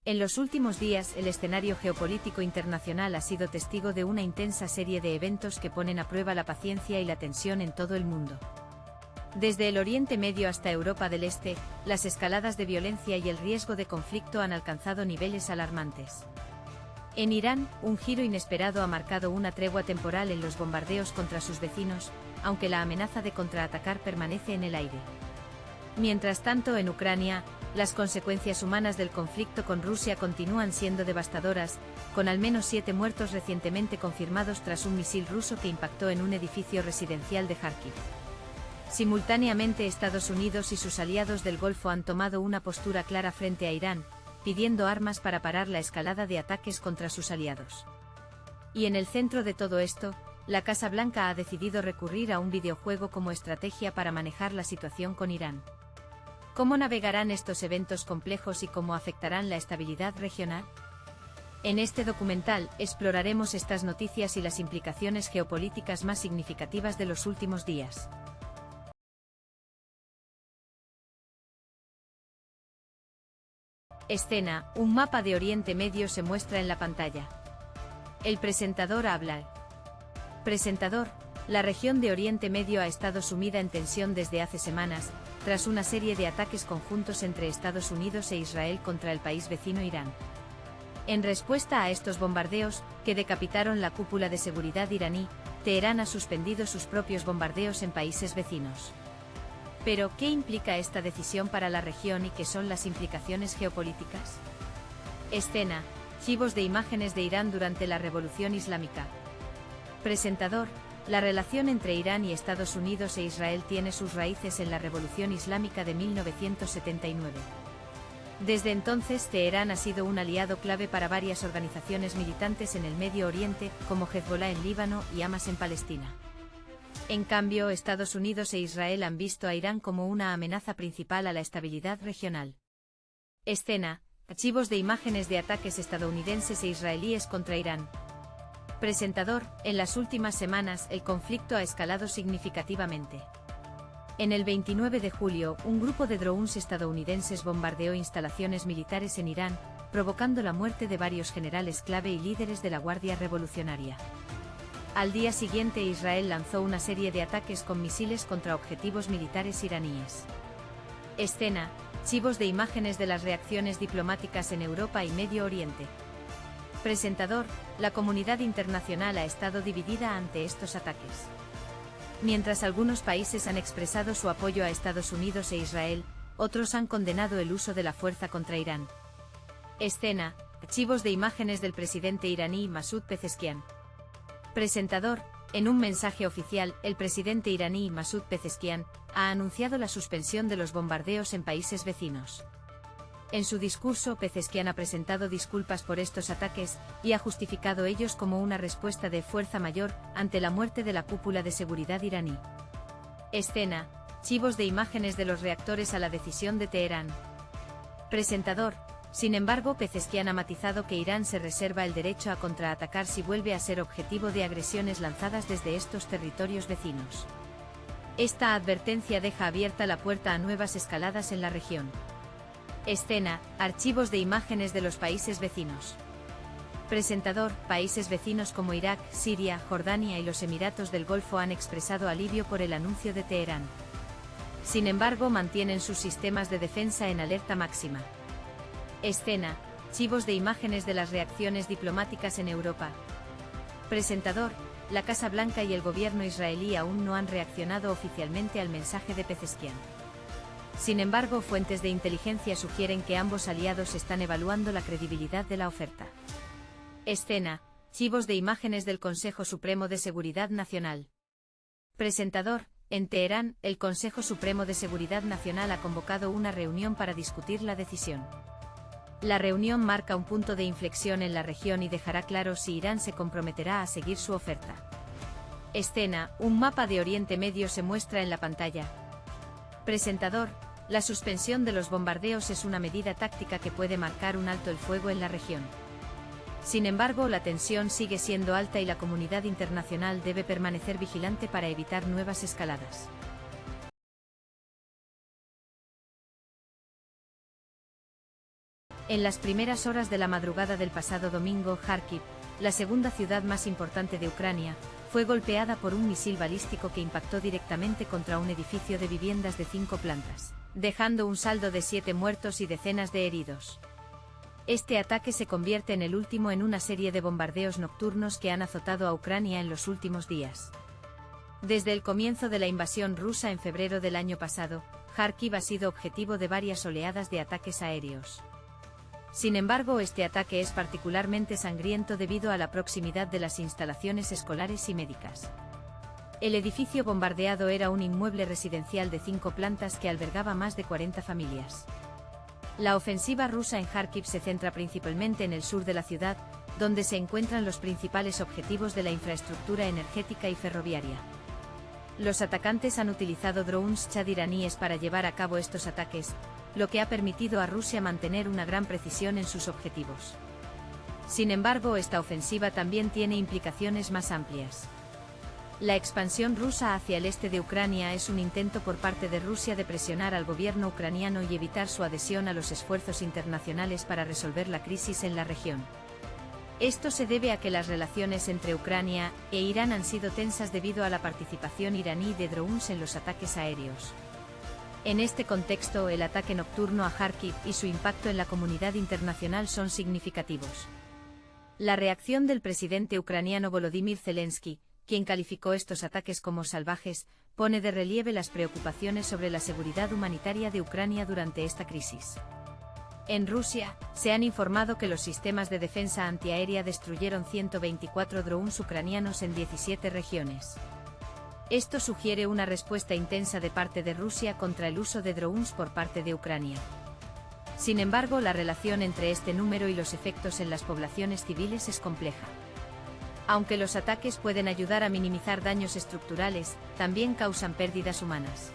En los últimos días, el escenario geopolítico internacional ha sido testigo de una intensa serie de eventos que ponen a prueba la paciencia y la tensión en todo el mundo. Desde el Oriente Medio hasta Europa del Este, las escaladas de violencia y el riesgo de conflicto han alcanzado niveles alarmantes. En Irán, un giro inesperado ha marcado una tregua temporal en los bombardeos contra sus vecinos, aunque la amenaza de contraatacar permanece en el aire. Mientras tanto, en Ucrania, las consecuencias humanas del conflicto con Rusia continúan siendo devastadoras, con al menos 7 muertos recientemente confirmados tras un misil ruso que impactó en un edificio residencial de Kharkiv. Simultáneamente, Estados Unidos y sus aliados del Golfo han tomado una postura clara frente a Irán, pidiendo armas para parar la escalada de ataques contra sus aliados. Y en el centro de todo esto, la Casa Blanca ha decidido recurrir a un videojuego como estrategia para manejar la situación con Irán. ¿Cómo navegarán estos eventos complejos y cómo afectarán la estabilidad regional? En este documental, exploraremos estas noticias y las implicaciones geopolíticas más significativas de los últimos días. Escena: un mapa de Oriente Medio se muestra en la pantalla. El presentador habla. Presentador: la región de Oriente Medio ha estado sumida en tensión desde hace semanas, tras una serie de ataques conjuntos entre Estados Unidos e Israel contra el país vecino Irán. En respuesta a estos bombardeos, que decapitaron la cúpula de seguridad iraní, Teherán ha suspendido sus propios bombardeos en países vecinos. Pero, ¿qué implica esta decisión para la región y qué son las implicaciones geopolíticas? Escena: archivos de imágenes de Irán durante la Revolución Islámica. Presentador: la relación entre Irán y Estados Unidos e Israel tiene sus raíces en la Revolución Islámica de 1979. Desde entonces, Teherán ha sido un aliado clave para varias organizaciones militantes en el Medio Oriente, como Hezbollah en Líbano y Hamas en Palestina. En cambio, Estados Unidos e Israel han visto a Irán como una amenaza principal a la estabilidad regional. Escena: archivos de imágenes de ataques estadounidenses e israelíes contra Irán. Presentador: en las últimas semanas, el conflicto ha escalado significativamente. En el 29 de julio, un grupo de drones estadounidenses bombardeó instalaciones militares en Irán, provocando la muerte de varios generales clave y líderes de la Guardia Revolucionaria. Al día siguiente, Israel lanzó una serie de ataques con misiles contra objetivos militares iraníes. Escena: archivos de imágenes de las reacciones diplomáticas en Europa y Medio Oriente. Presentador: la comunidad internacional ha estado dividida ante estos ataques. Mientras algunos países han expresado su apoyo a Estados Unidos e Israel, otros han condenado el uso de la fuerza contra Irán. Escena: archivos de imágenes del presidente iraní Masoud Pezeshkian. Presentador: en un mensaje oficial, el presidente iraní Masoud Pezeshkian ha anunciado la suspensión de los bombardeos en países vecinos. En su discurso, Pezeshkian ha presentado disculpas por estos ataques, y ha justificado ellos como una respuesta de fuerza mayor ante la muerte de la cúpula de seguridad iraní. Escena: archivos de imágenes de los reactores a la decisión de Teherán. Presentador: sin embargo, Pezeshkian ha matizado que Irán se reserva el derecho a contraatacar si vuelve a ser objetivo de agresiones lanzadas desde estos territorios vecinos. Esta advertencia deja abierta la puerta a nuevas escaladas en la región. Escena: archivos de imágenes de los países vecinos. Presentador: países vecinos como Irak, Siria, Jordania y los Emiratos del Golfo han expresado alivio por el anuncio de Teherán. Sin embargo, mantienen sus sistemas de defensa en alerta máxima. Escena: archivos de imágenes de las reacciones diplomáticas en Europa. Presentador: la Casa Blanca y el gobierno israelí aún no han reaccionado oficialmente al mensaje de Pezeshkian. Sin embargo, fuentes de inteligencia sugieren que ambos aliados están evaluando la credibilidad de la oferta. Escena: archivos de imágenes del Consejo Supremo de Seguridad Nacional. Presentador: en Teherán, el Consejo Supremo de Seguridad Nacional ha convocado una reunión para discutir la decisión. La reunión marca un punto de inflexión en la región y dejará claro si Irán se comprometerá a seguir su oferta. Escena: un mapa de Oriente Medio se muestra en la pantalla. Presentador: la suspensión de los bombardeos es una medida táctica que puede marcar un alto el fuego en la región. Sin embargo, la tensión sigue siendo alta y la comunidad internacional debe permanecer vigilante para evitar nuevas escaladas. En las primeras horas de la madrugada del pasado domingo, Kharkiv, la segunda ciudad más importante de Ucrania, fue golpeada por un misil balístico que impactó directamente contra un edificio de viviendas de 5 plantas, dejando un saldo de 7 muertos y decenas de heridos. Este ataque se convierte en el último en una serie de bombardeos nocturnos que han azotado a Ucrania en los últimos días. Desde el comienzo de la invasión rusa en febrero del año pasado, Kharkiv ha sido objetivo de varias oleadas de ataques aéreos. Sin embargo, este ataque es particularmente sangriento debido a la proximidad de las instalaciones escolares y médicas. El edificio bombardeado era un inmueble residencial de 5 plantas que albergaba más de 40 familias. La ofensiva rusa en Kharkiv se centra principalmente en el sur de la ciudad, donde se encuentran los principales objetivos de la infraestructura energética y ferroviaria. Los atacantes han utilizado drones Shahed iraníes para llevar a cabo estos ataques, lo que ha permitido a Rusia mantener una gran precisión en sus objetivos. Sin embargo, esta ofensiva también tiene implicaciones más amplias. La expansión rusa hacia el este de Ucrania es un intento por parte de Rusia de presionar al gobierno ucraniano y evitar su adhesión a los esfuerzos internacionales para resolver la crisis en la región. Esto se debe a que las relaciones entre Ucrania e Irán han sido tensas debido a la participación iraní de drones en los ataques aéreos. En este contexto, el ataque nocturno a Kharkiv y su impacto en la comunidad internacional son significativos. La reacción del presidente ucraniano Volodymyr Zelensky, quien calificó estos ataques como salvajes, pone de relieve las preocupaciones sobre la seguridad humanitaria de Ucrania durante esta crisis. En Rusia, se han informado que los sistemas de defensa antiaérea destruyeron 124 drones ucranianos en 17 regiones. Esto sugiere una respuesta intensa de parte de Rusia contra el uso de drones por parte de Ucrania. Sin embargo, la relación entre este número y los efectos en las poblaciones civiles es compleja. Aunque los ataques pueden ayudar a minimizar daños estructurales, también causan pérdidas humanas.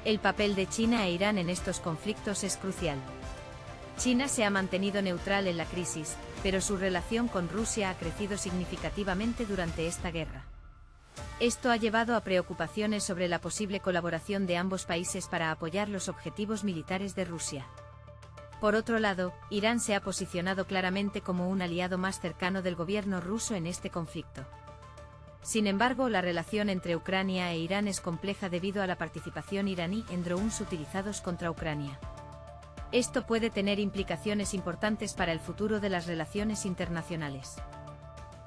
El papel de China e Irán en estos conflictos es crucial. China se ha mantenido neutral en la crisis, pero su relación con Rusia ha crecido significativamente durante esta guerra. Esto ha llevado a preocupaciones sobre la posible colaboración de ambos países para apoyar los objetivos militares de Rusia. Por otro lado, Irán se ha posicionado claramente como un aliado más cercano del gobierno ruso en este conflicto. Sin embargo, la relación entre Ucrania e Irán es compleja debido a la participación iraní en drones utilizados contra Ucrania. Esto puede tener implicaciones importantes para el futuro de las relaciones internacionales.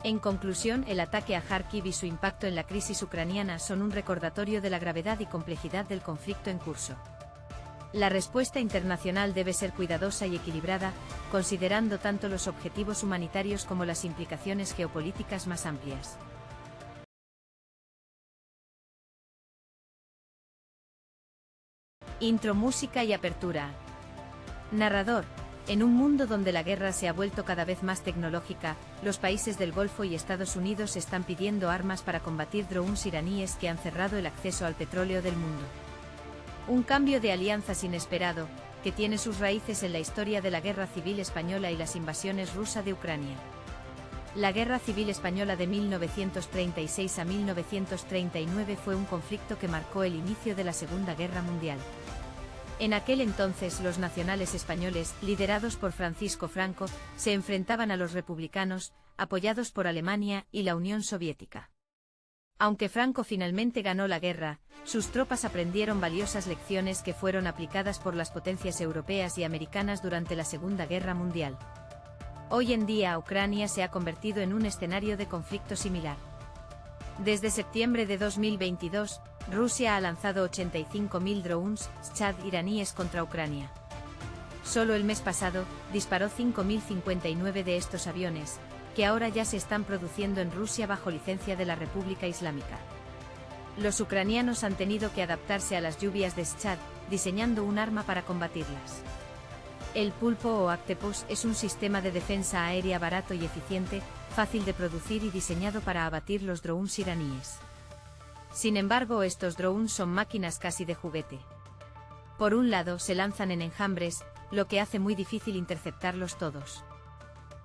En conclusión, el ataque a Kharkiv y su impacto en la crisis ucraniana son un recordatorio de la gravedad y complejidad del conflicto en curso. La respuesta internacional debe ser cuidadosa y equilibrada, considerando tanto los objetivos humanitarios como las implicaciones geopolíticas más amplias. Intro, música y apertura. Narrador. En un mundo donde la guerra se ha vuelto cada vez más tecnológica, los países del Golfo y Estados Unidos están pidiendo armas para combatir drones iraníes que han cerrado el acceso al petróleo del mundo. Un cambio de alianzas inesperado, que tiene sus raíces en la historia de la Guerra Civil Española y las invasiones rusas de Ucrania. La Guerra Civil Española de 1936 a 1939 fue un conflicto que marcó el inicio de la Segunda Guerra Mundial. En aquel entonces los nacionales españoles, liderados por Francisco Franco, se enfrentaban a los republicanos, apoyados por Alemania y la Unión Soviética. Aunque Franco finalmente ganó la guerra, sus tropas aprendieron valiosas lecciones que fueron aplicadas por las potencias europeas y americanas durante la Segunda Guerra Mundial. Hoy en día Ucrania se ha convertido en un escenario de conflicto similar. Desde septiembre de 2022, Rusia ha lanzado 85.000 drones Shahed iraníes contra Ucrania. Solo el mes pasado, disparó 5.059 de estos aviones, que ahora ya se están produciendo en Rusia bajo licencia de la República Islámica. Los ucranianos han tenido que adaptarse a las lluvias de Shahed, diseñando un arma para combatirlas. El Pulpo o Octopus es un sistema de defensa aérea barato y eficiente, fácil de producir y diseñado para abatir los drones iraníes. Sin embargo, estos drones son máquinas casi de juguete. Por un lado, se lanzan en enjambres, lo que hace muy difícil interceptarlos todos.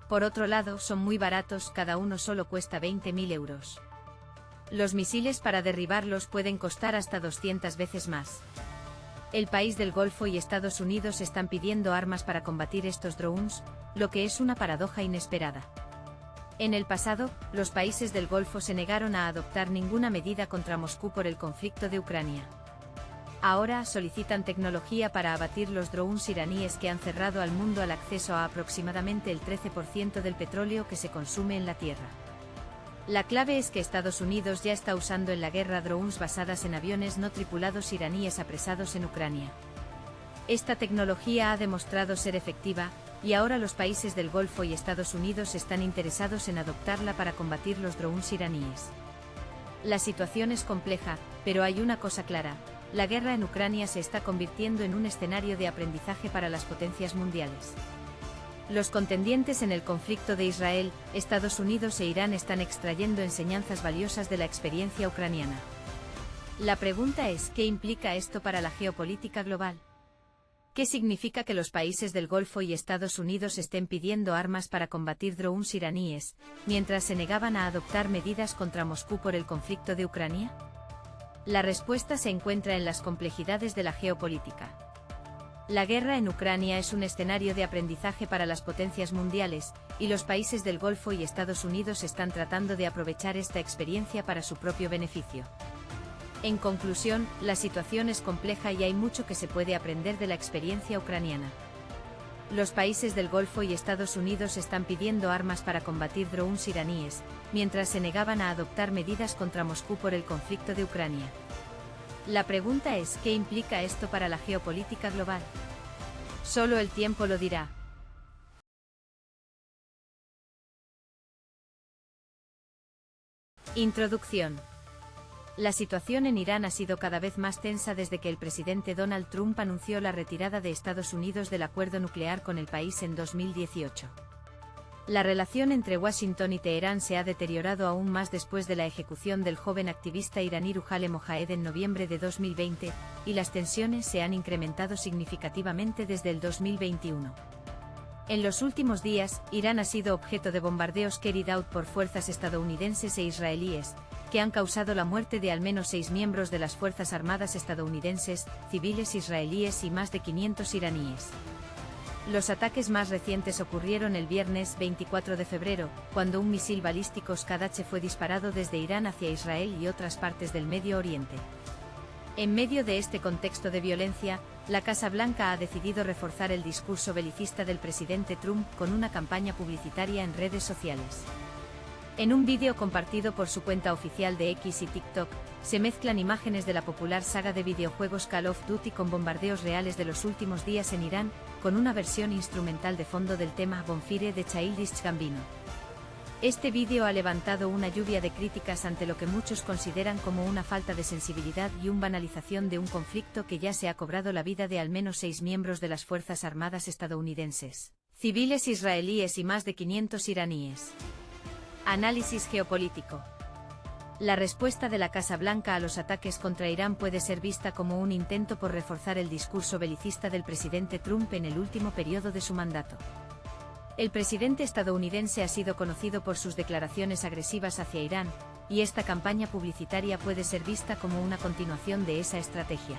Por otro lado, son muy baratos, cada uno solo cuesta 20.000 euros. Los misiles para derribarlos pueden costar hasta 200 veces más. El país del Golfo y Estados Unidos están pidiendo armas para combatir estos drones, lo que es una paradoja inesperada. En el pasado, los países del Golfo se negaron a adoptar ninguna medida contra Moscú por el conflicto de Ucrania. Ahora solicitan tecnología para abatir los drones iraníes que han cerrado al mundo al acceso a aproximadamente el 13% del petróleo que se consume en la Tierra. La clave es que Estados Unidos ya está usando en la guerra drones basadas en aviones no tripulados iraníes apresados en Ucrania. Esta tecnología ha demostrado ser efectiva, y ahora los países del Golfo y Estados Unidos están interesados en adoptarla para combatir los drones iraníes. La situación es compleja, pero hay una cosa clara: la guerra en Ucrania se está convirtiendo en un escenario de aprendizaje para las potencias mundiales. Los contendientes en el conflicto de Israel, Estados Unidos e Irán están extrayendo enseñanzas valiosas de la experiencia ucraniana. La pregunta es, ¿qué implica esto para la geopolítica global? ¿Qué significa que los países del Golfo y Estados Unidos estén pidiendo armas para combatir drones iraníes, mientras se negaban a adoptar medidas contra Moscú por el conflicto de Ucrania? La respuesta se encuentra en las complejidades de la geopolítica. La guerra en Ucrania es un escenario de aprendizaje para las potencias mundiales, y los países del Golfo y Estados Unidos están tratando de aprovechar esta experiencia para su propio beneficio. En conclusión, la situación es compleja y hay mucho que se puede aprender de la experiencia ucraniana. Los países del Golfo y Estados Unidos están pidiendo armas para combatir drones iraníes, mientras se negaban a adoptar medidas contra Moscú por el conflicto de Ucrania. La pregunta es, ¿qué implica esto para la geopolítica global? Solo el tiempo lo dirá. Introducción. La situación en Irán ha sido cada vez más tensa desde que el presidente Donald Trump anunció la retirada de Estados Unidos del acuerdo nuclear con el país en 2018. La relación entre Washington y Teherán se ha deteriorado aún más después de la ejecución del joven activista iraní Ruhollah Mohammad en noviembre de 2020, y las tensiones se han incrementado significativamente desde el 2021. En los últimos días, Irán ha sido objeto de bombardeos carried out por fuerzas estadounidenses e israelíes, que han causado la muerte de al menos 6 miembros de las Fuerzas Armadas estadounidenses, civiles israelíes y más de 500 iraníes. Los ataques más recientes ocurrieron el viernes 24 de febrero, cuando un misil balístico Scud fue disparado desde Irán hacia Israel y otras partes del Medio Oriente. En medio de este contexto de violencia, la Casa Blanca ha decidido reforzar el discurso belicista del presidente Trump con una campaña publicitaria en redes sociales. En un vídeo compartido por su cuenta oficial de X y TikTok, se mezclan imágenes de la popular saga de videojuegos Call of Duty con bombardeos reales de los últimos días en Irán, con una versión instrumental de fondo del tema Bonfire de Childish Gambino. Este vídeo ha levantado una lluvia de críticas ante lo que muchos consideran como una falta de sensibilidad y una banalización de un conflicto que ya se ha cobrado la vida de al menos 6 miembros de las Fuerzas Armadas estadounidenses, civiles israelíes y más de 500 iraníes. Análisis geopolítico. La respuesta de la Casa Blanca a los ataques contra Irán puede ser vista como un intento por reforzar el discurso belicista del presidente Trump en el último periodo de su mandato. El presidente estadounidense ha sido conocido por sus declaraciones agresivas hacia Irán, y esta campaña publicitaria puede ser vista como una continuación de esa estrategia.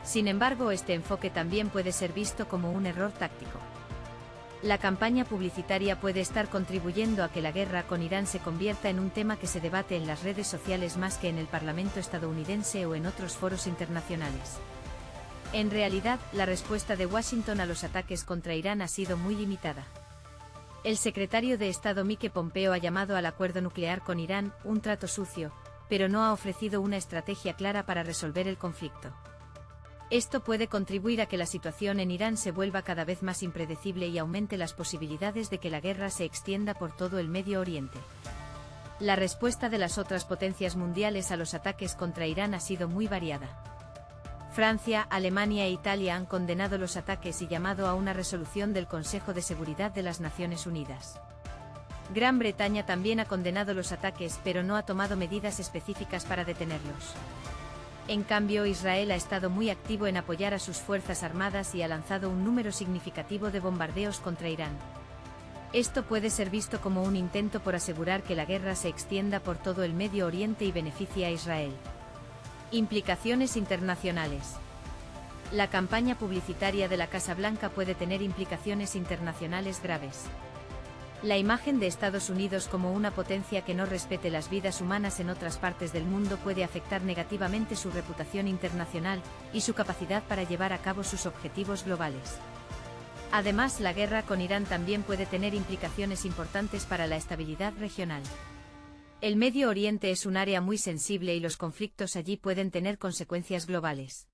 Sin embargo, este enfoque también puede ser visto como un error táctico. La campaña publicitaria puede estar contribuyendo a que la guerra con Irán se convierta en un tema que se debate en las redes sociales más que en el Parlamento estadounidense o en otros foros internacionales. En realidad, la respuesta de Washington a los ataques contra Irán ha sido muy limitada. El secretario de Estado Mike Pompeo ha llamado al acuerdo nuclear con Irán un trato sucio, pero no ha ofrecido una estrategia clara para resolver el conflicto. Esto puede contribuir a que la situación en Irán se vuelva cada vez más impredecible y aumente las posibilidades de que la guerra se extienda por todo el Medio Oriente. La respuesta de las otras potencias mundiales a los ataques contra Irán ha sido muy variada. Francia, Alemania e Italia han condenado los ataques y llamado a una resolución del Consejo de Seguridad de las Naciones Unidas. Gran Bretaña también ha condenado los ataques pero no ha tomado medidas específicas para detenerlos. En cambio, Israel ha estado muy activo en apoyar a sus fuerzas armadas y ha lanzado un número significativo de bombardeos contra Irán. Esto puede ser visto como un intento por asegurar que la guerra se extienda por todo el Medio Oriente y beneficie a Israel. Implicaciones internacionales. La campaña publicitaria de la Casa Blanca puede tener implicaciones internacionales graves. La imagen de Estados Unidos como una potencia que no respete las vidas humanas en otras partes del mundo puede afectar negativamente su reputación internacional y su capacidad para llevar a cabo sus objetivos globales. Además, la guerra con Irán también puede tener implicaciones importantes para la estabilidad regional. El Medio Oriente es un área muy sensible y los conflictos allí pueden tener consecuencias globales.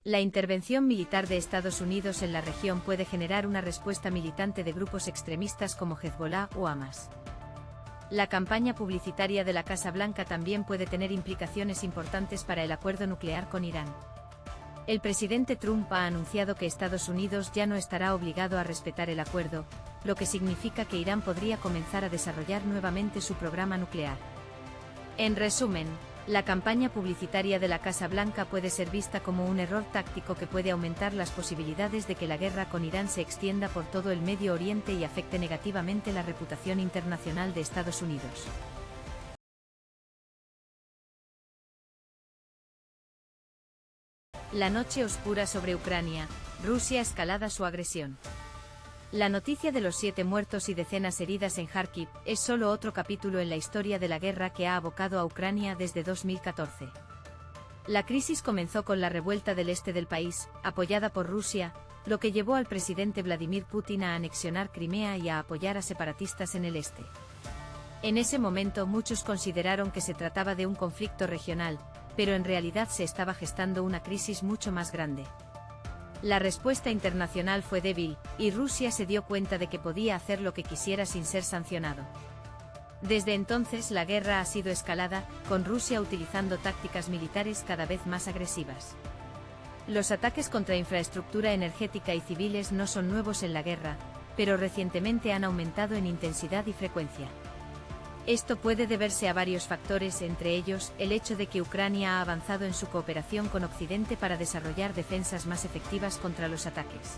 La intervención militar de Estados Unidos en la región puede generar una respuesta militante de grupos extremistas como Hezbollah o Hamas. La campaña publicitaria de la Casa Blanca también puede tener implicaciones importantes para el acuerdo nuclear con Irán. El presidente Trump ha anunciado que Estados Unidos ya no estará obligado a respetar el acuerdo, lo que significa que Irán podría comenzar a desarrollar nuevamente su programa nuclear. En resumen, la campaña publicitaria de la Casa Blanca puede ser vista como un error táctico que puede aumentar las posibilidades de que la guerra con Irán se extienda por todo el Medio Oriente y afecte negativamente la reputación internacional de Estados Unidos. La noche oscura sobre Ucrania, Rusia escalada su agresión. La noticia de los 7 muertos y decenas heridas en Kharkiv es solo otro capítulo en la historia de la guerra que ha abocado a Ucrania desde 2014. La crisis comenzó con la revuelta del este del país, apoyada por Rusia, lo que llevó al presidente Vladimir Putin a anexionar Crimea y a apoyar a separatistas en el este. En ese momento muchos consideraron que se trataba de un conflicto regional, pero en realidad se estaba gestando una crisis mucho más grande. La respuesta internacional fue débil, y Rusia se dio cuenta de que podía hacer lo que quisiera sin ser sancionado. Desde entonces la guerra ha sido escalada, con Rusia utilizando tácticas militares cada vez más agresivas. Los ataques contra infraestructura energética y civiles no son nuevos en la guerra, pero recientemente han aumentado en intensidad y frecuencia. Esto puede deberse a varios factores, entre ellos, el hecho de que Ucrania ha avanzado en su cooperación con Occidente para desarrollar defensas más efectivas contra los ataques.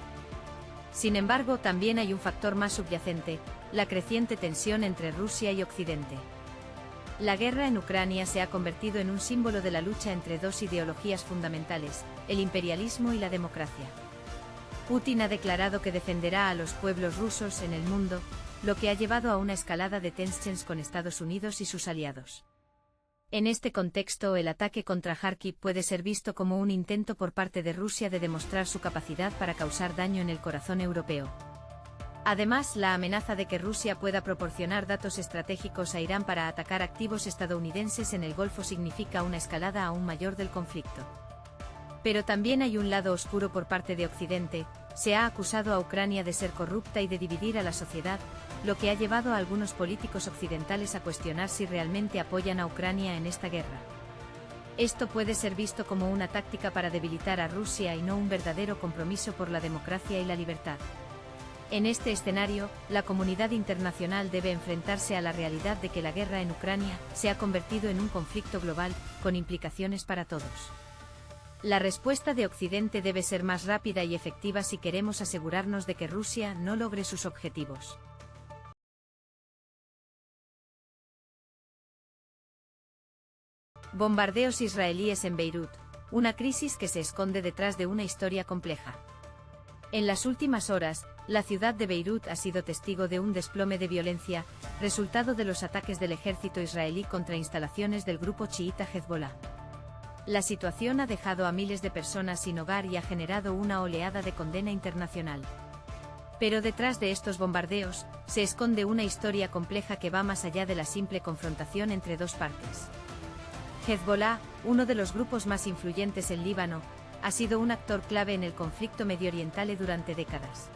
Sin embargo, también hay un factor más subyacente, la creciente tensión entre Rusia y Occidente. La guerra en Ucrania se ha convertido en un símbolo de la lucha entre dos ideologías fundamentales, el imperialismo y la democracia. Putin ha declarado que defenderá a los pueblos rusos en el mundo, lo que ha llevado a una escalada de tensiones con Estados Unidos y sus aliados. En este contexto, el ataque contra Kharkiv puede ser visto como un intento por parte de Rusia de demostrar su capacidad para causar daño en el corazón europeo. Además, la amenaza de que Rusia pueda proporcionar datos estratégicos a Irán para atacar activos estadounidenses en el Golfo significa una escalada aún mayor del conflicto. Pero también hay un lado oscuro por parte de Occidente. Se ha acusado a Ucrania de ser corrupta y de dividir a la sociedad, lo que ha llevado a algunos políticos occidentales a cuestionar si realmente apoyan a Ucrania en esta guerra. Esto puede ser visto como una táctica para debilitar a Rusia y no un verdadero compromiso por la democracia y la libertad. En este escenario, la comunidad internacional debe enfrentarse a la realidad de que la guerra en Ucrania se ha convertido en un conflicto global, con implicaciones para todos. La respuesta de Occidente debe ser más rápida y efectiva si queremos asegurarnos de que Rusia no logre sus objetivos. Bombardeos israelíes en Beirut, una crisis que se esconde detrás de una historia compleja. En las últimas horas, la ciudad de Beirut ha sido testigo de un desplome de violencia, resultado de los ataques del ejército israelí contra instalaciones del grupo chiita Hezbollah. La situación ha dejado a miles de personas sin hogar y ha generado una oleada de condena internacional. Pero detrás de estos bombardeos, se esconde una historia compleja que va más allá de la simple confrontación entre dos partes. Hezbollah, uno de los grupos más influyentes en Líbano, ha sido un actor clave en el conflicto mediooriental durante décadas.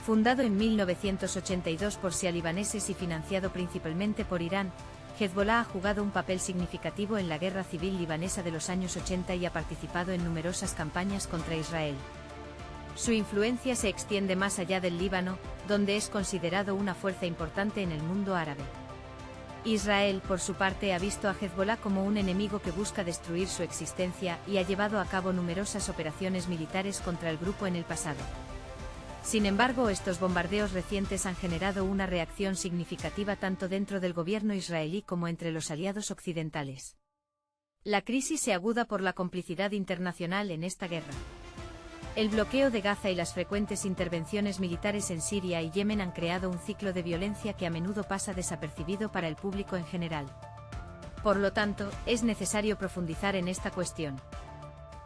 Fundado en 1982 por shia libaneses y financiado principalmente por Irán, Hezbollah ha jugado un papel significativo en la guerra civil libanesa de los años 80 y ha participado en numerosas campañas contra Israel. Su influencia se extiende más allá del Líbano, donde es considerado una fuerza importante en el mundo árabe. Israel, por su parte, ha visto a Hezbollah como un enemigo que busca destruir su existencia y ha llevado a cabo numerosas operaciones militares contra el grupo en el pasado. Sin embargo, estos bombardeos recientes han generado una reacción significativa tanto dentro del gobierno israelí como entre los aliados occidentales. La crisis se aguda por la complicidad internacional en esta guerra. El bloqueo de Gaza y las frecuentes intervenciones militares en Siria y Yemen han creado un ciclo de violencia que a menudo pasa desapercibido para el público en general. Por lo tanto, es necesario profundizar en esta cuestión.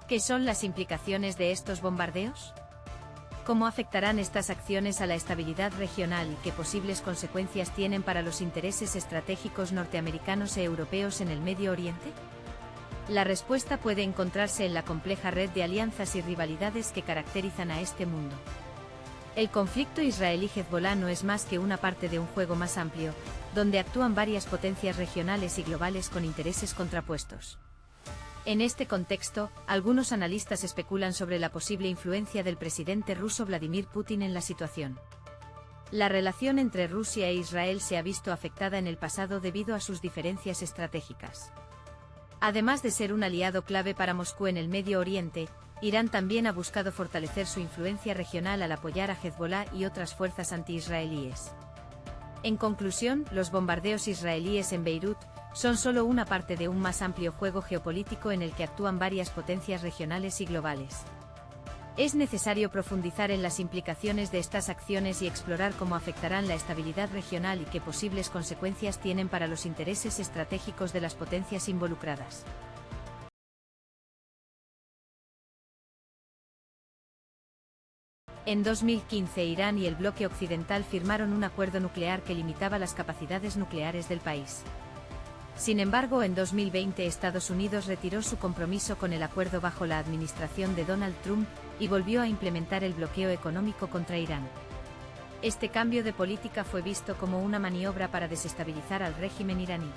¿Qué son las implicaciones de estos bombardeos? ¿Cómo afectarán estas acciones a la estabilidad regional y qué posibles consecuencias tienen para los intereses estratégicos norteamericanos e europeos en el Medio Oriente? La respuesta puede encontrarse en la compleja red de alianzas y rivalidades que caracterizan a este mundo. El conflicto israelí-Hezbolá no es más que una parte de un juego más amplio, donde actúan varias potencias regionales y globales con intereses contrapuestos. En este contexto, algunos analistas especulan sobre la posible influencia del presidente ruso Vladimir Putin en la situación. La relación entre Rusia e Israel se ha visto afectada en el pasado debido a sus diferencias estratégicas. Además de ser un aliado clave para Moscú en el Medio Oriente, Irán también ha buscado fortalecer su influencia regional al apoyar a Hezbolá y otras fuerzas anti-israelíes. En conclusión, los bombardeos israelíes en Beirut son solo una parte de un más amplio juego geopolítico en el que actúan varias potencias regionales y globales. Es necesario profundizar en las implicaciones de estas acciones y explorar cómo afectarán la estabilidad regional y qué posibles consecuencias tienen para los intereses estratégicos de las potencias involucradas. En 2015, Irán y el bloque occidental firmaron un acuerdo nuclear que limitaba las capacidades nucleares del país. Sin embargo, en 2020 Estados Unidos retiró su compromiso con el acuerdo bajo la administración de Donald Trump y volvió a implementar el bloqueo económico contra Irán. Este cambio de política fue visto como una maniobra para desestabilizar al régimen iraní.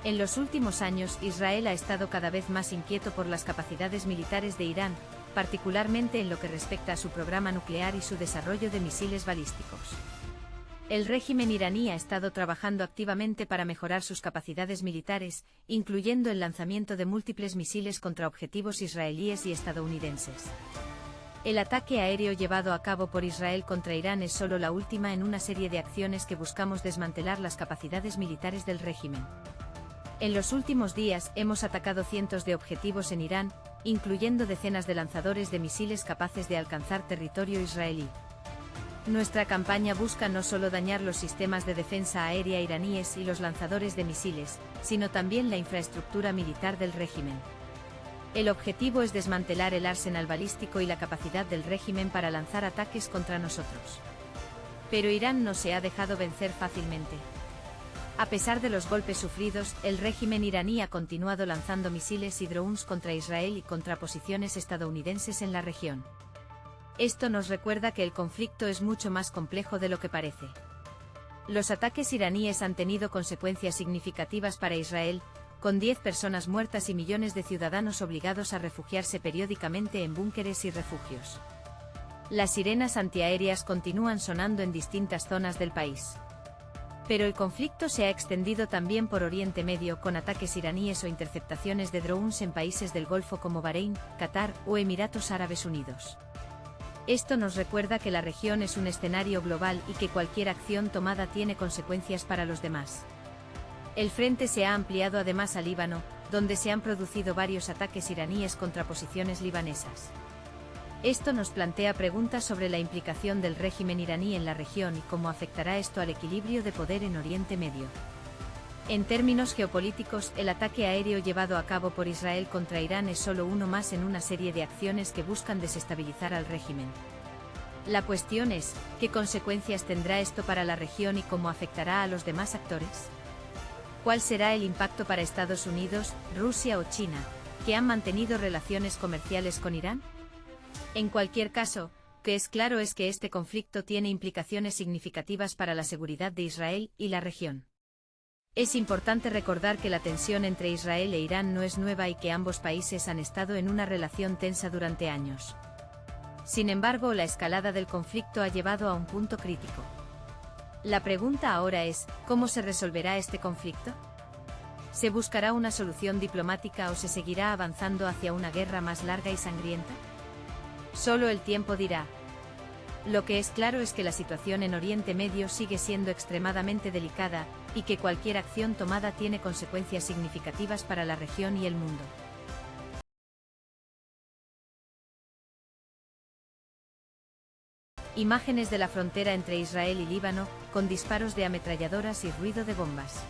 En los últimos años, Israel ha estado cada vez más inquieto por las capacidades militares de Irán, particularmente en lo que respecta a su programa nuclear y su desarrollo de misiles balísticos. El régimen iraní ha estado trabajando activamente para mejorar sus capacidades militares, incluyendo el lanzamiento de múltiples misiles contra objetivos israelíes y estadounidenses. El ataque aéreo llevado a cabo por Israel contra Irán es solo la última en una serie de acciones que buscamos desmantelar las capacidades militares del régimen. En los últimos días hemos atacado cientos de objetivos en Irán, incluyendo decenas de lanzadores de misiles capaces de alcanzar territorio israelí. Nuestra campaña busca no solo dañar los sistemas de defensa aérea iraníes y los lanzadores de misiles, sino también la infraestructura militar del régimen. El objetivo es desmantelar el arsenal balístico y la capacidad del régimen para lanzar ataques contra nosotros. Pero Irán no se ha dejado vencer fácilmente. A pesar de los golpes sufridos, el régimen iraní ha continuado lanzando misiles y drones contra Israel y contra posiciones estadounidenses en la región. Esto nos recuerda que el conflicto es mucho más complejo de lo que parece. Los ataques iraníes han tenido consecuencias significativas para Israel, con 10 personas muertas y millones de ciudadanos obligados a refugiarse periódicamente en búnkeres y refugios. Las sirenas antiaéreas continúan sonando en distintas zonas del país. Pero el conflicto se ha extendido también por Oriente Medio con ataques iraníes o interceptaciones de drones en países del Golfo como Bahrein, Qatar o Emiratos Árabes Unidos. Esto nos recuerda que la región es un escenario global y que cualquier acción tomada tiene consecuencias para los demás. El frente se ha ampliado además a Líbano, donde se han producido varios ataques iraníes contra posiciones libanesas. Esto nos plantea preguntas sobre la implicación del régimen iraní en la región y cómo afectará esto al equilibrio de poder en Oriente Medio. En términos geopolíticos, el ataque aéreo llevado a cabo por Israel contra Irán es solo uno más en una serie de acciones que buscan desestabilizar al régimen. La cuestión es, ¿qué consecuencias tendrá esto para la región y cómo afectará a los demás actores? ¿Cuál será el impacto para Estados Unidos, Rusia o China, que han mantenido relaciones comerciales con Irán? En cualquier caso, que es claro es que este conflicto tiene implicaciones significativas para la seguridad de Israel y la región. Es importante recordar que la tensión entre Israel e Irán no es nueva y que ambos países han estado en una relación tensa durante años. Sin embargo, la escalada del conflicto ha llevado a un punto crítico. La pregunta ahora es, ¿cómo se resolverá este conflicto? ¿Se buscará una solución diplomática o se seguirá avanzando hacia una guerra más larga y sangrienta? Solo el tiempo dirá. Lo que es claro es que la situación en Oriente Medio sigue siendo extremadamente delicada, y que cualquier acción tomada tiene consecuencias significativas para la región y el mundo. Imágenes de la frontera entre Israel y Líbano, con disparos de ametralladoras y ruido de bombas.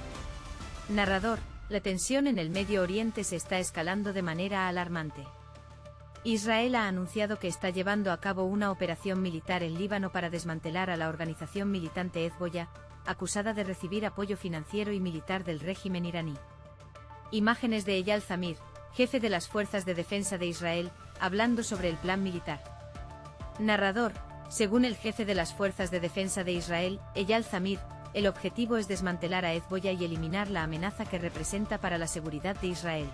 Narrador: la tensión en el Medio Oriente se está escalando de manera alarmante. Israel ha anunciado que está llevando a cabo una operación militar en Líbano para desmantelar a la organización militante Hezbollah, acusada de recibir apoyo financiero y militar del régimen iraní. Imágenes de Eyal Zamir, jefe de las Fuerzas de Defensa de Israel, hablando sobre el plan militar. Narrador: según el jefe de las Fuerzas de Defensa de Israel, Eyal Zamir, el objetivo es desmantelar a Hezbollah y eliminar la amenaza que representa para la seguridad de Israel.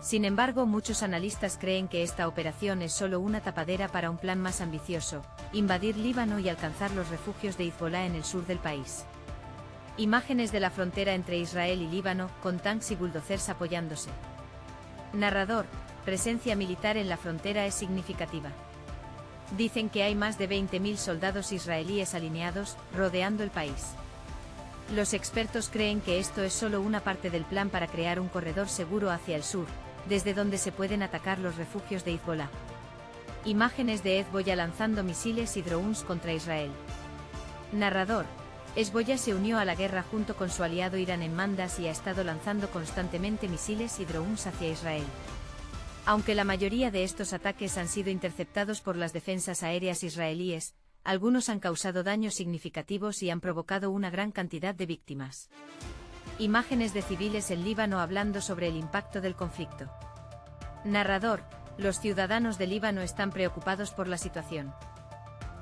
Sin embargo, muchos analistas creen que esta operación es solo una tapadera para un plan más ambicioso: invadir Líbano y alcanzar los refugios de Hezbollah en el sur del país. Imágenes de la frontera entre Israel y Líbano, con tanques y bulldozers apoyándose. Narrador: presencia militar en la frontera es significativa. Dicen que hay más de 20.000 soldados israelíes alineados, rodeando el país. Los expertos creen que esto es solo una parte del plan para crear un corredor seguro hacia el sur, desde donde se pueden atacar los refugios de Hezbollah. Imágenes de Hezbollah lanzando misiles y drones contra Israel. Narrador: Hezbollah se unió a la guerra junto con su aliado Irán en Mandas y ha estado lanzando constantemente misiles y drones hacia Israel. Aunque la mayoría de estos ataques han sido interceptados por las defensas aéreas israelíes, algunos han causado daños significativos y han provocado una gran cantidad de víctimas. Imágenes de civiles en Líbano hablando sobre el impacto del conflicto. Narrador: los ciudadanos de Líbano están preocupados por la situación.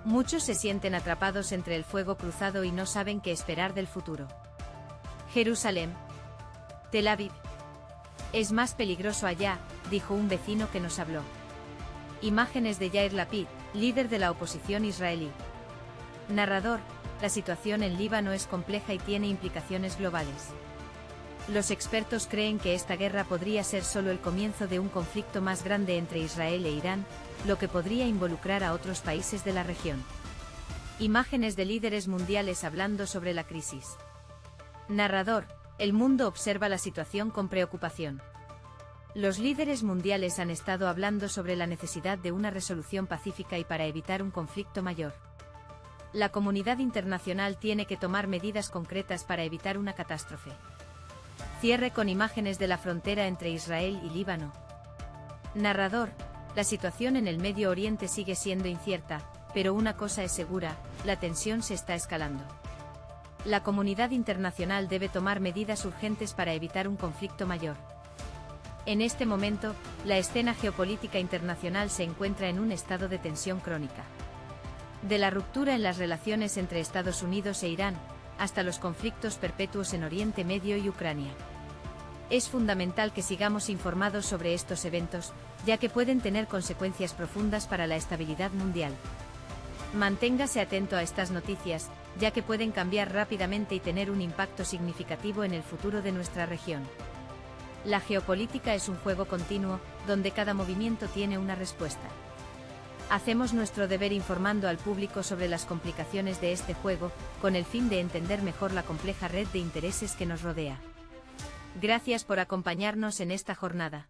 Muchos se sienten atrapados entre el fuego cruzado y no saben qué esperar del futuro. Jerusalén. Tel Aviv. Es más peligroso allá, dijo un vecino que nos habló. Imágenes de Yair Lapid, líder de la oposición israelí. Narrador: la situación en Líbano es compleja y tiene implicaciones globales. Los expertos creen que esta guerra podría ser solo el comienzo de un conflicto más grande entre Israel e Irán, lo que podría involucrar a otros países de la región. Imágenes de líderes mundiales hablando sobre la crisis. Narrador: el mundo observa la situación con preocupación. Los líderes mundiales han estado hablando sobre la necesidad de una resolución pacífica y para evitar un conflicto mayor. La comunidad internacional tiene que tomar medidas concretas para evitar una catástrofe. Cierre con imágenes de la frontera entre Israel y Líbano. Narrador: la situación en el Medio Oriente sigue siendo incierta, pero una cosa es segura: la tensión se está escalando. La comunidad internacional debe tomar medidas urgentes para evitar un conflicto mayor. En este momento, la escena geopolítica internacional se encuentra en un estado de tensión crónica. De la ruptura en las relaciones entre Estados Unidos e Irán, hasta los conflictos perpetuos en Oriente Medio y Ucrania. Es fundamental que sigamos informados sobre estos eventos, ya que pueden tener consecuencias profundas para la estabilidad mundial. Manténgase atento a estas noticias, ya que pueden cambiar rápidamente y tener un impacto significativo en el futuro de nuestra región. La geopolítica es un juego continuo, donde cada movimiento tiene una respuesta. Hacemos nuestro deber informando al público sobre las complicaciones de este juego, con el fin de entender mejor la compleja red de intereses que nos rodea. Gracias por acompañarnos en esta jornada.